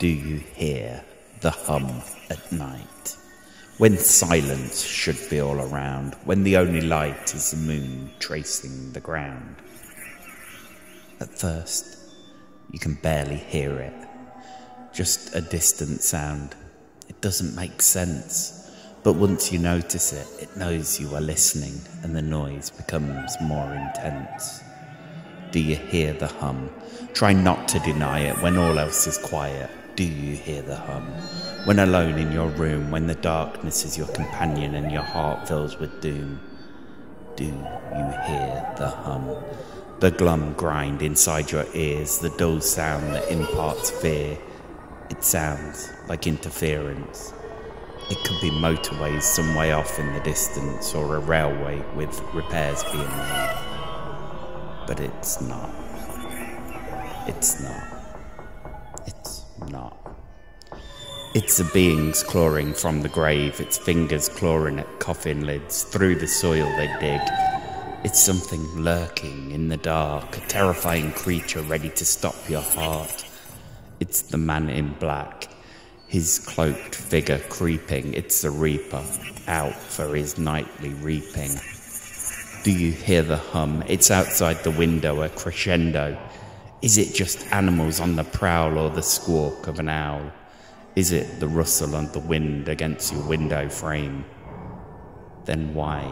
Do you hear the hum at night? When silence should be all around, when the only light is the moon tracing the ground. At first, you can barely hear it. Just a distant sound. It doesn't make sense. But once you notice it, it knows you are listening, and the noise becomes more intense. Do you hear the hum? Try not to deny it when all else is quiet. Do you hear the hum? When alone in your room, when the darkness is your companion and your heart fills with doom. Do you hear the hum? The glum grind inside your ears, the dull sound that imparts fear. It sounds like interference. It could be motorways some way off in the distance, or a railway with repairs being made. But it's not. It's not. It's not. It's the beings clawing from the grave, its fingers clawing at coffin lids, through the soil they dig. It's something lurking in the dark, a terrifying creature ready to stop your heart. It's the man in black, his cloaked figure creeping. It's the reaper, out for his nightly reaping. Do you hear the hum? It's outside the window, a crescendo. Is it just animals on the prowl, or the squawk of an owl? Is it the rustle of the wind against your window frame? Then why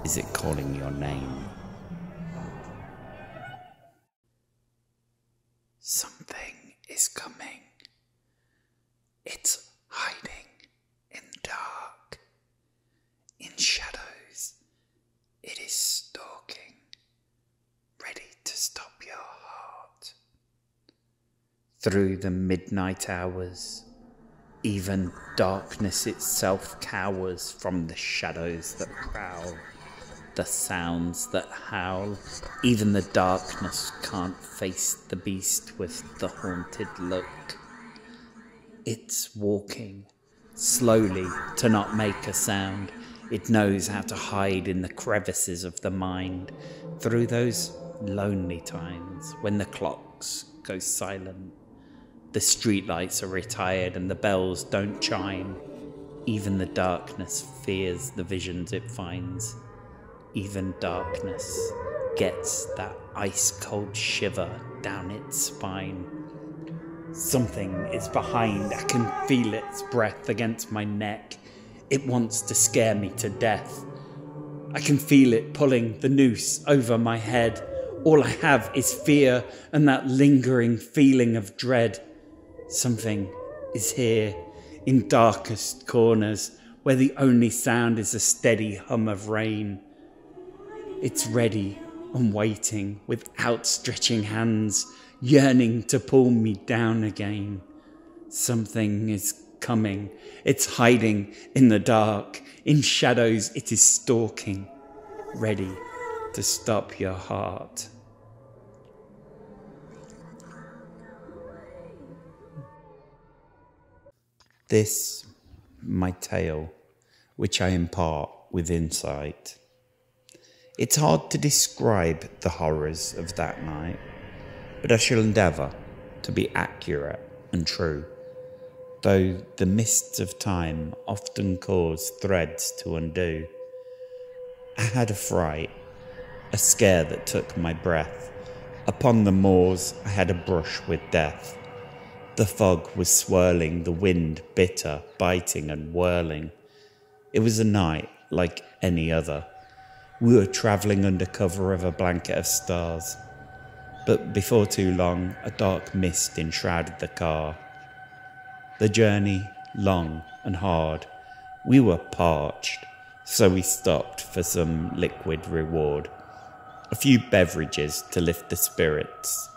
is it calling your name? Something is coming. It's hiding in the dark, in shadows. It is stalking, ready to stop your heart. Through the midnight hours, even darkness itself cowers from the shadows that prowl, the sounds that howl. Even the darkness can't face the beast with the haunted look. It's walking slowly to not make a sound. It knows how to hide in the crevices of the mind, through those lonely times when the clocks go silent. The streetlights are retired and the bells don't chime. Even the darkness fears the visions it finds. Even darkness gets that ice-cold shiver down its spine. Something is behind. I can feel its breath against my neck. It wants to scare me to death. I can feel it pulling the noose over my head. All I have is fear and that lingering feeling of dread. Something is here, in darkest corners, where the only sound is the steady hum of rain. It's ready and waiting with outstretching hands, yearning to pull me down again. Something is coming. It's hiding in the dark. In shadows it is stalking, ready to stop your heart. This, my tale, which I impart with insight. It's hard to describe the horrors of that night, but I shall endeavour to be accurate and true, though the mists of time often cause threads to undo. I had a fright, a scare that took my breath. Upon the moors I had a brush with death. The fog was swirling, the wind bitter, biting and whirling. It was a night like any other. We were travelling under cover of a blanket of stars. But before too long, a dark mist enshrouded the car. The journey, long and hard. We were parched, so we stopped for some liquid reward. A few beverages to lift the spirits.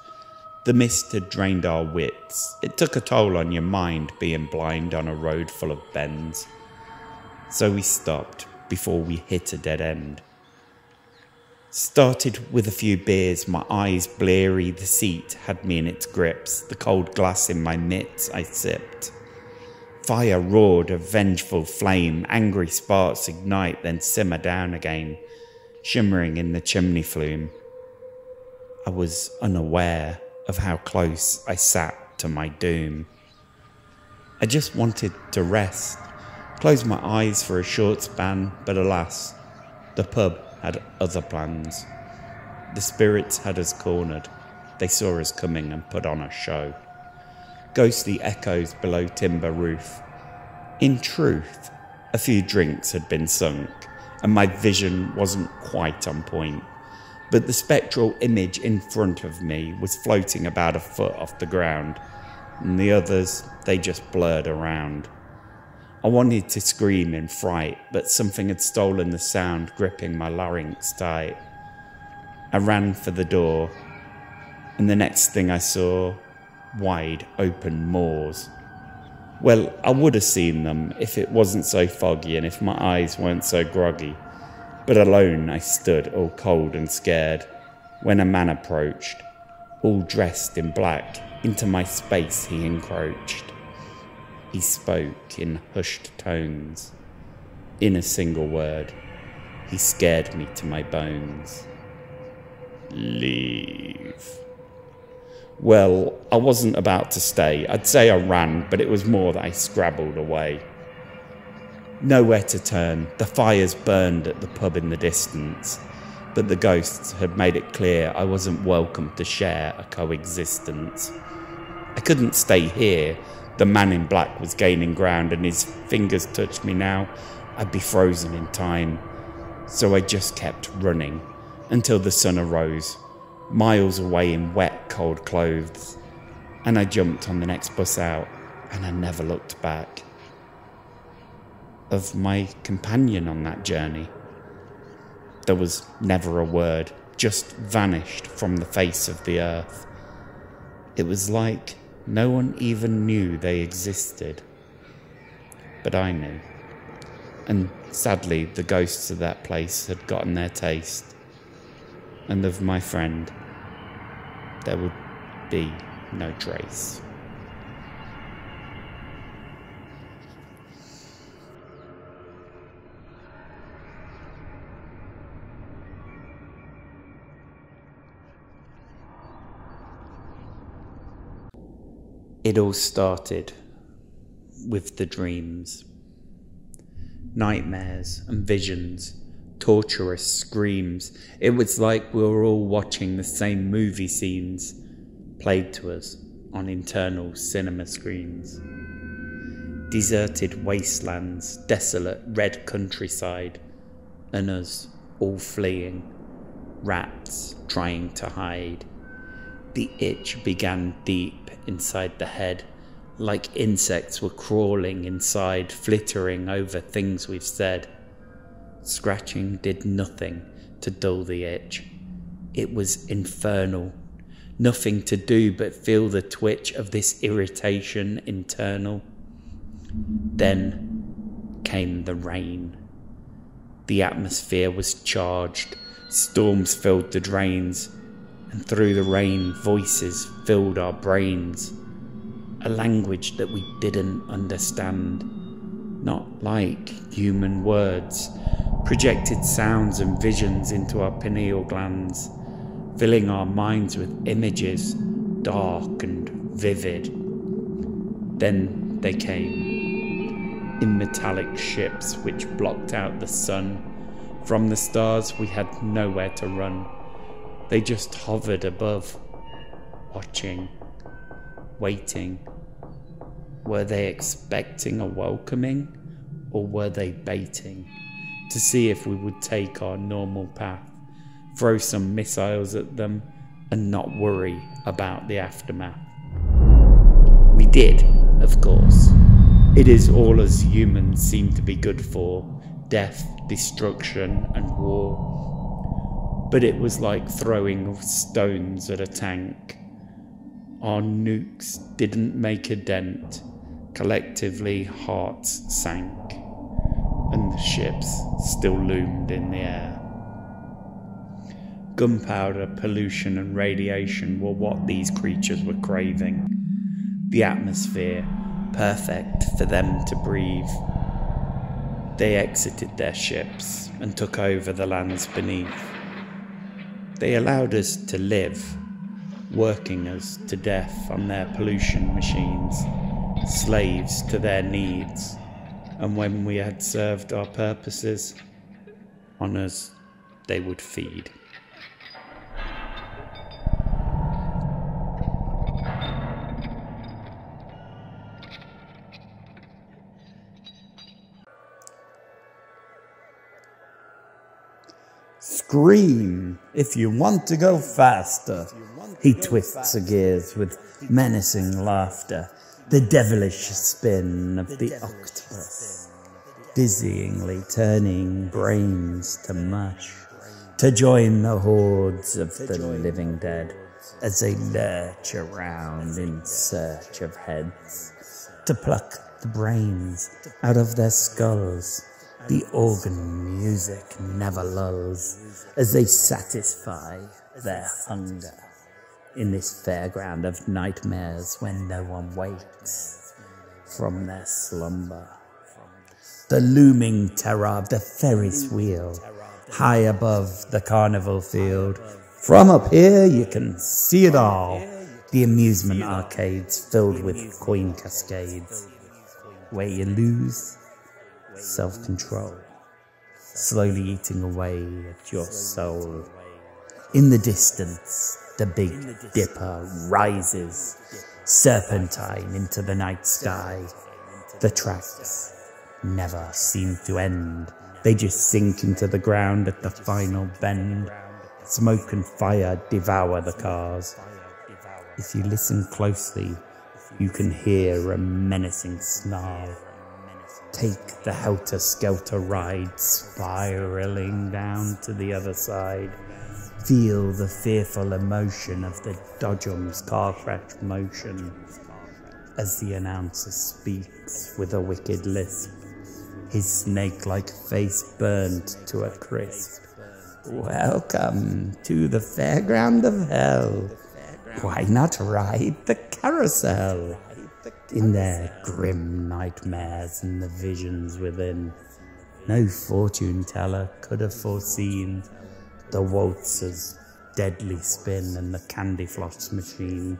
The mist had drained our wits. It took a toll on your mind being blind on a road full of bends. So we stopped before we hit a dead end. Started with a few beers, my eyes bleary, the seat had me in its grips, the cold glass in my mitts I sipped. Fire roared, a vengeful flame, angry sparks ignite, then simmer down again, shimmering in the chimney flume. I was unaware of how close I sat to my doom. I just wanted to rest, close my eyes for a short span, but alas, the pub had other plans. The spirits had us cornered. They saw us coming and put on a show. Ghostly echoes below timber roof. In truth, a few drinks had been sunk, and my vision wasn't quite on point. But the spectral image in front of me was floating about a foot off the ground, and the others, they just blurred around. I wanted to scream in fright, but something had stolen the sound, gripping my larynx tight. I ran for the door, and the next thing I saw, wide open moors. Well, I would have seen them if it wasn't so foggy and if my eyes weren't so groggy. But alone I stood, all cold and scared, when a man approached. All dressed in black, into my space he encroached. He spoke in hushed tones. In a single word, he scared me to my bones. Leave. Well, I wasn't about to stay. I'd say I ran, but it was more that I scrabbled away. Nowhere to turn. The fires burned at the pub in the distance, but the ghosts had made it clear I wasn't welcome to share a coexistence. I couldn't stay here. The man in black was gaining ground, and his fingers touched me now. I'd be frozen in time. So I just kept running until the sun arose, miles away in wet, cold clothes, and I jumped on the next bus out, and I never looked back. Of my companion on that journey, there was never a word, just vanished from the face of the earth. It was like no one even knew they existed. But I knew. And sadly, the ghosts of that place had gotten their taste. And of my friend, there would be no trace. It all started with the dreams. Nightmares and visions, torturous screams. It was like we were all watching the same movie scenes played to us on internal cinema screens. Deserted wastelands, desolate red countryside, and us all fleeing, rats trying to hide. The itch began deep inside the head, like insects were crawling inside, flittering over things we've said. Scratching did nothing to dull the itch. It was infernal. Nothing to do but feel the twitch of this irritation internal. Then came the rain. The atmosphere was charged. Storms filled the drains. And through the rain, voices filled our brains. A language that we didn't understand. Not like human words. Projected sounds and visions into our pineal glands, filling our minds with images, dark and vivid. Then they came, in metallic ships which blocked out the sun. From the stars we had nowhere to run. They just hovered above, watching, waiting. Were they expecting a welcoming, or were they baiting to see if we would take our normal path, throw some missiles at them, and not worry about the aftermath? We did, of course. It is all as humans seem to be good for: death, destruction, and war. But it was like throwing stones at a tank. Our nukes didn't make a dent. Collectively, hearts sank, and the ships still loomed in the air. Gunpowder, pollution, and radiation were what these creatures were craving. The atmosphere, perfect for them to breathe. They exited their ships and took over the lands beneath. They allowed us to live, working us to death on their pollution machines, slaves to their needs, and when we had served our purposes, on us they would feed. Scream if you want to go faster. He twists the gears with menacing laughter, the devilish spin of the octopus, dizzyingly turning brains to mush, to join the hordes of the living dead as they lurch around in search of heads, to pluck the brains out of their skulls. The organ music never lulls as they satisfy their hunger in this fairground of nightmares when no one wakes from their slumber. The looming terror of the Ferris wheel high above the carnival field. From up here you can see it all. The amusement arcades filled with coin cascades where you lose self-control, slowly eating away at your soul. In the distance, the Big Dipper rises, serpentine into the night sky. The tracks never seem to end. They just sink into the ground at the final bend. Smoke and fire devour the cars. If you listen closely, you can hear a menacing snarl. Take the helter-skelter ride, spiraling down to the other side. Feel the fearful emotion of the Dodgem's car crash motion as the announcer speaks with a wicked lisp, his snake-like face burned to a crisp. Welcome to the fairground of hell. Why not ride the carousel? In their grim nightmares and the visions within, no fortune teller could have foreseen the waltzer's deadly spin and the candy floss machine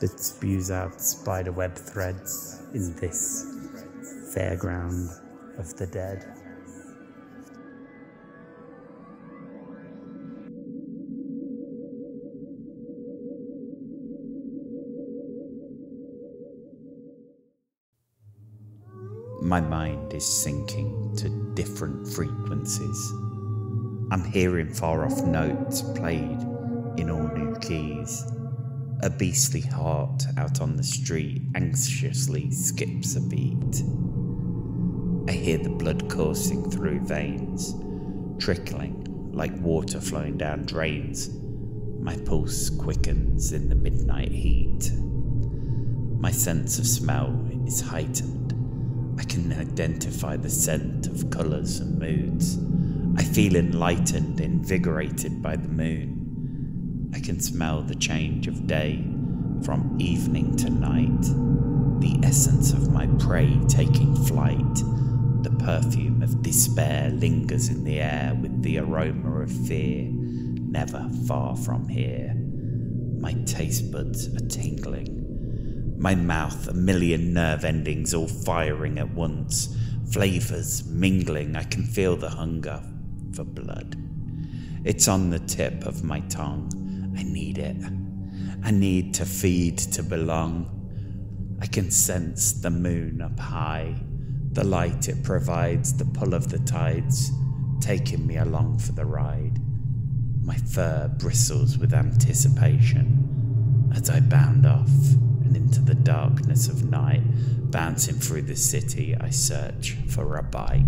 that spews out spiderweb threads in this fairground of the dead. My mind is sinking to different frequencies. I'm hearing far-off notes played in all new keys. A beastly heart out on the street anxiously skips a beat. I hear the blood coursing through veins, trickling like water flowing down drains. My pulse quickens in the midnight heat. My sense of smell is heightened. I can identify the scent of colours and moods. I feel enlightened, invigorated by the moon. I can smell the change of day from evening to night, the essence of my prey taking flight. The perfume of despair lingers in the air with the aroma of fear, never far from here. My taste buds are tingling. My mouth, a million nerve endings all firing at once. Flavours mingling, I can feel the hunger for blood. It's on the tip of my tongue. I need it. I need to feed to belong. I can sense the moon up high. The light it provides, the pull of the tides, taking me along for the ride. My fur bristles with anticipation as I bound off and into the darkness of night. Bouncing through the city, I search for a bite.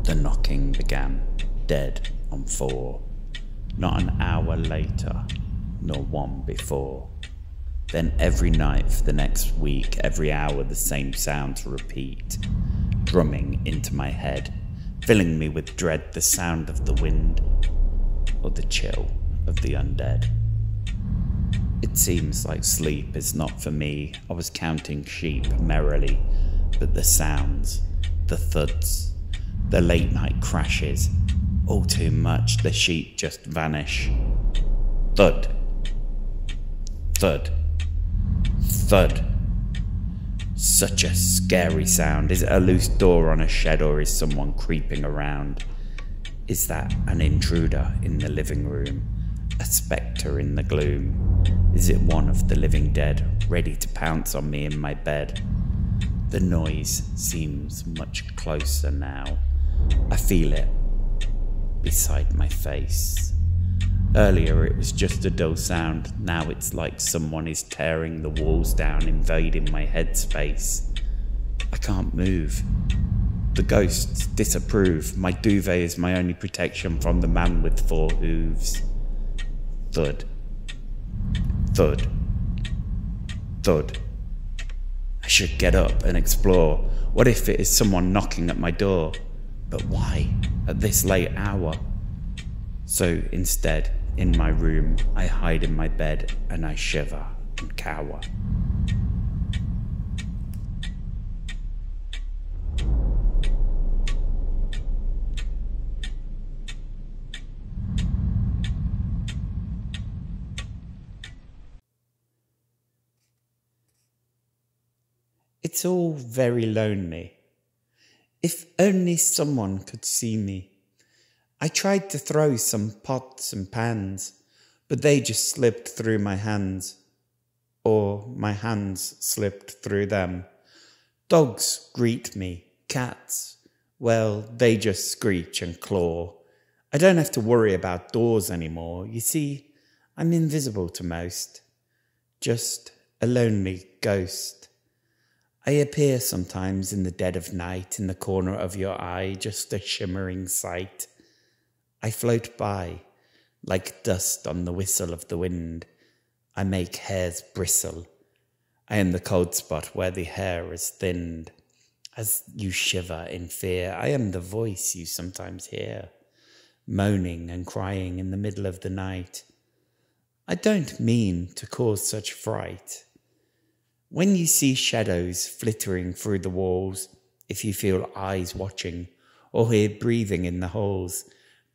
The knocking began, dead on 4. Not an hour later, nor one before. Then every night for the next week, every hour the same sounds repeat, drumming into my head, filling me with dread, the sound of the wind or the chill of the undead. It seems like sleep is not for me. I was counting sheep merrily, But the sounds, the thuds, the late night crashes, all too much, the sheet just vanish. Thud. Thud. Thud. Such a scary sound. Is it a loose door on a shed, or is someone creeping around? Is that an intruder in the living room? A spectre in the gloom? Is it one of the living dead, ready to pounce on me in my bed? The noise seems much closer now. I feel it beside my face. Earlier it was just a dull sound. Now it's like someone is tearing the walls down, invading my headspace. I can't move. The ghosts disapprove. My duvet is my only protection from the man with 4 hooves. Thud. Thud. Thud. I should get up and explore. What if it is someone knocking at my door? But why at this late hour? So instead, in my room, I hide in my bed and I shiver and cower. It's all very lonely. If only someone could see me. I tried to throw some pots and pans, but they just slipped through my hands. Or my hands slipped through them. Dogs greet me. Cats, well, they just screech and claw. I don't have to worry about doors anymore. You see, I'm invisible to most. Just a lonely ghost. I appear sometimes in the dead of night, in the corner of your eye, just a shimmering sight. I float by, like dust on the whistle of the wind. I make hairs bristle. I am the cold spot where the hair is thinned. As you shiver in fear, I am the voice you sometimes hear, moaning and crying in the middle of the night. I don't mean to cause such fright. When you see shadows flittering through the walls, if you feel eyes watching, or hear breathing in the halls,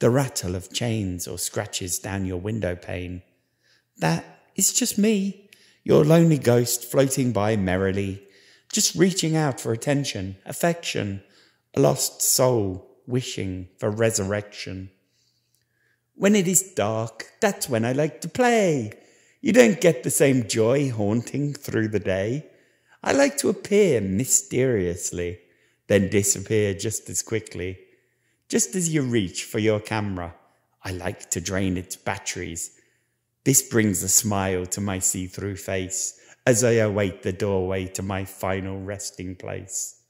the rattle of chains or scratches down your window pane, that is just me, your lonely ghost floating by merrily, just reaching out for attention, affection, a lost soul wishing for resurrection. When it is dark, that's when I like to play. You don't get the same joy haunting through the day. I like to appear mysteriously, then disappear just as quickly. Just as you reach for your camera, I like to drain its batteries. This brings a smile to my see-through face as I await the doorway to my final resting place.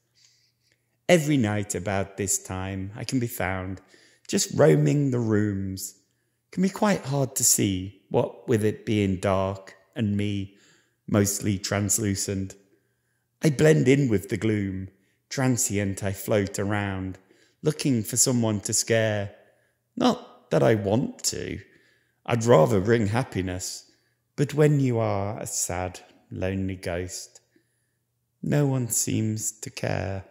Every night about this time, I can be found just roaming the rooms. Can be quite hard to see, what with it being dark and me mostly translucent. I blend in with the gloom, transient I float around, looking for someone to scare. Not that I want to, I'd rather bring happiness, but when you are a sad, lonely ghost, no one seems to care.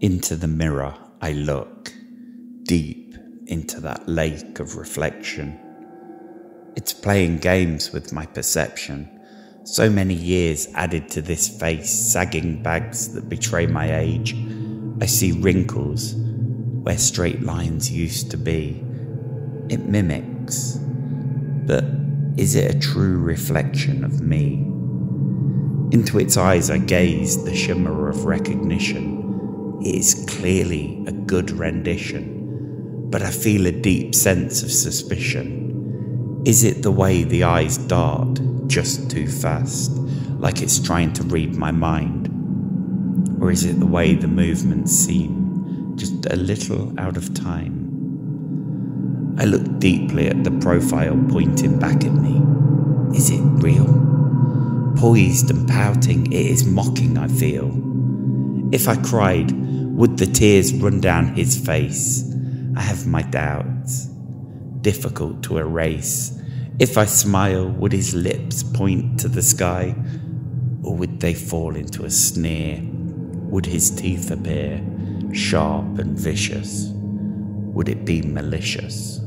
Into the mirror I look, deep into that lake of reflection. It's playing games with my perception. So many years added to this face, sagging bags that betray my age. I see wrinkles where straight lines used to be. It mimics, but is it a true reflection of me? Into its eyes I gaze, the shimmer of recognition. It is clearly a good rendition, but I feel a deep sense of suspicion. Is it the way the eyes dart just too fast, like it's trying to read my mind? Or is it the way the movements seem just a little out of time? I look deeply at the profile pointing back at me. Is it real? Poised and pouting, it is mocking, I feel. If I cried, would the tears run down his face? I have my doubts. difficult to erase. If I smile, would his lips point to the sky, or would they fall into a sneer? Would his teeth appear, sharp and vicious? Would it be malicious?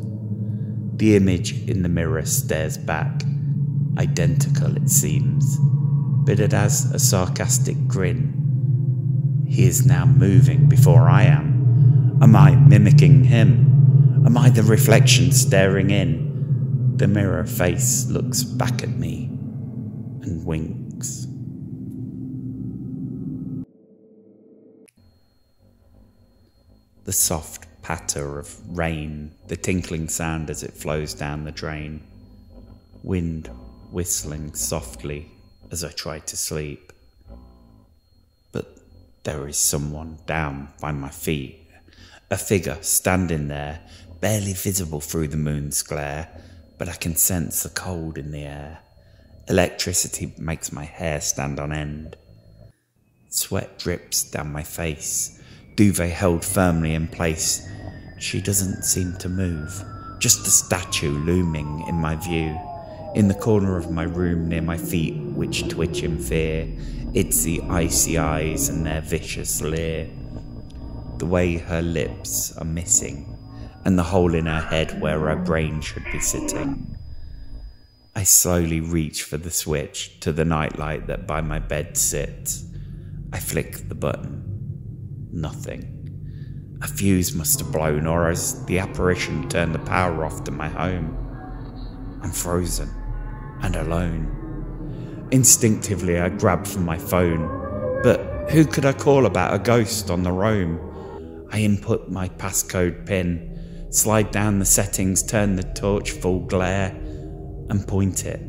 The image in the mirror stares back, identical it seems, but it has a sarcastic grin. He is now moving before I am. Am I mimicking him? Am I the reflection staring in? The mirror face looks back at me and winks. The soft patter of rain, the tinkling sound as it flows down the drain, wind whistling softly as I try to sleep. But there is someone down by my feet, a figure standing there, barely visible through the moon's glare, but I can sense the cold in the air. Electricity makes my hair stand on end. Sweat drips down my face, duvet held firmly in place. She doesn't seem to move, just a statue looming in my view. In the corner of my room near my feet, which twitch in fear, it's the icy eyes and their vicious leer. The way her lips are missing, and the hole in her head where her brain should be sitting. I slowly reach for the switch to the nightlight that by my bed sits. I flick the button. Nothing. A fuse must have blown, or has the apparition turned the power off to my home. I'm frozen and alone. Instinctively I grab for my phone, but who could I call about a ghost on the roam? I input my passcode PIN, slide down the settings, turn the torch full glare, and point it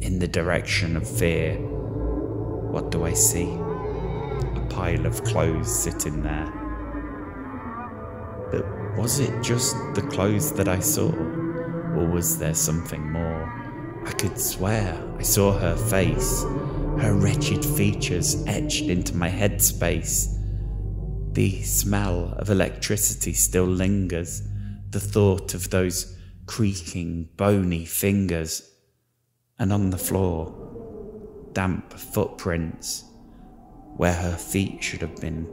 in the direction of fear. What do I see? A pile of clothes sitting there. But was it just the clothes that I saw, or was there something more? I could swear I saw her face, her wretched features etched into my headspace. The smell of electricity still lingers, the thought of those creaking, bony fingers, and on the floor, damp footprints where her feet should have been